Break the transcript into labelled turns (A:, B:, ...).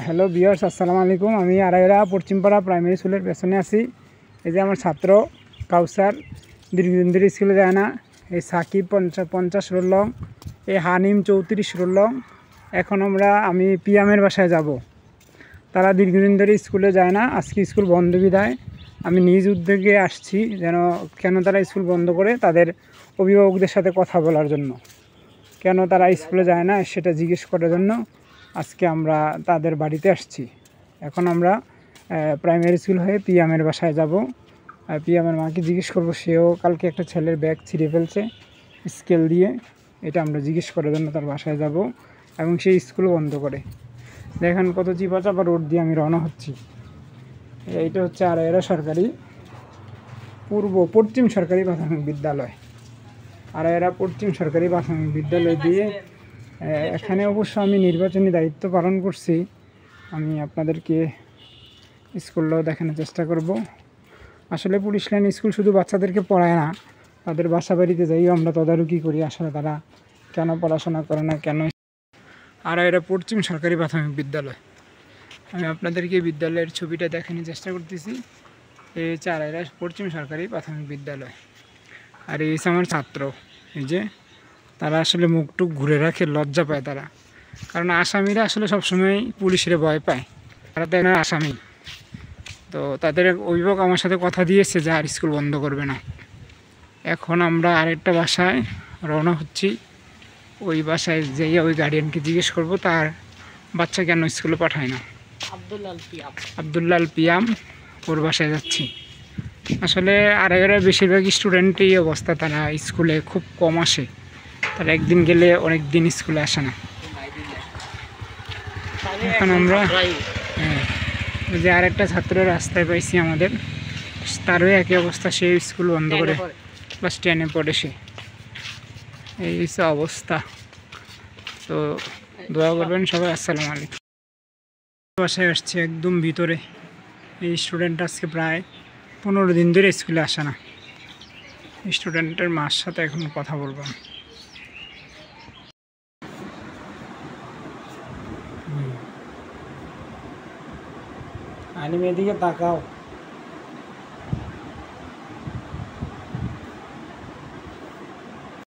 A: Hello viewers, আসসালামু আলাইকুম। আমি আড়াইরা পশ্চিমপাড়া প্রাইমারি স্কুলের পেছনে আছি। এই যে আমার ছাত্র কাউসার দীর্ঘদিন ধরে স্কুলে যায় না। এই সাকিব 50 রোলং, এই হানিম 34 রোলং। এখন আমি পিয়ামের বাসায় যাব। তারা দীর্ঘদিন ধরে স্কুলে যায় না। আজকে স্কুল বন্ধ বিধায় আমি নিজ উদ্যোগে আসছি কেন তারা স্কুল বন্ধ করে তাদের অভিভাবকদের সাথে কথা বলার জন্য। কেন তারা স্কুলে যায় না সেটা জিজ্ঞেস করার জন্য আজকে আমরা তাদের বাড়িতে আসছি। এখন আমরা প্রাইমারি স্কুল হয়ে পিয়ামের বাসায় যাব। পিয়ামের মাকে জিজ্ঞেস করব, সেও কালকে একটা ছেলের ব্যাগ ছিঁড়ে ফেলছে স্কেল দিয়ে। এটা আমরা জিজ্ঞেস করার জন্য তার বাসায় যাব এবং সেই স্কুল বন্ধ করে। দেখেন কত চিপা রোড দিয়ে আমি রওনা হচ্ছি। এইটা হচ্ছে আড়াইরা সরকারি পশ্চিম সরকারি প্রাথমিক বিদ্যালয়। আড়াইরা পশ্চিম সরকারি প্রাথমিক বিদ্যালয় দিয়ে এখানে অবশ্য আমি নির্বাচনী দায়িত্ব পালন করছি। আমি আপনাদেরকে স্কুলটাও দেখানোর চেষ্টা করব। আসলে পুলিশ লাইন স্কুল শুধু বাচ্চাদেরকে পড়ায় না, তাদের বাসা বাড়িতে যাইও আমরা তদারকি করি আসলে তারা কেন পড়াশোনা করে না, কেন। আড়াইরা পশ্চিম সরকারি প্রাথমিক বিদ্যালয়, আমি আপনাদেরকে বিদ্যালয়ের ছবিটা দেখানোর চেষ্টা করতেছি। এই হচ্ছে আড়াইরা পশ্চিম সরকারি প্রাথমিক বিদ্যালয়। আর এই হচ্ছে আমার ছাত্র। এই যে তারা আসলে মুখটুক ঘুরে রাখে, লজ্জা পায় তারা, কারণ আসামিরা আসলে সবসময় পুলিশের ভয় পায়। তারা তো আসামি। তো তাদের অভিভাবক আমার সাথে কথা দিয়েছে যে আর স্কুল বন্ধ করবে না। এখন আমরা আরেকটা বাসায় রওনা হচ্ছি। ওই বাসায় যেয়ে ওই গার্ডিয়ানকে জিজ্ঞেস করব তার বাচ্চা কেন স্কুলে পাঠায় না। আব্দুল্লাল পিয়াম, ওর বাসায় যাচ্ছি। আসলে আড়াইরা বেশিরভাগ স্টুডেন্টই অবস্থা, তারা স্কুলে খুব কম আসে। তারা একদিন গেলে অনেক দিন স্কুলে আসে না। এখন আমরা যে আরেকটা ছাত্র রাস্তায় পাইছি আমাদের, তারও একই অবস্থা। সে স্কুল বন্ধ করে ক্লাস 10-এ পড়ে সে। এই হচ্ছে অবস্থা। তো দোয়া করবেন সবাই। আসসালামু আলাইকুম। বাসায় আসছে একদম ভিতরে। এই স্টুডেন্ট আজকে প্রায় 15 দিন ধরে স্কুলে আসে না। স্টুডেন্টের মার সাথে এখন কথা বলবো। আনিম এদিকে তাকাও।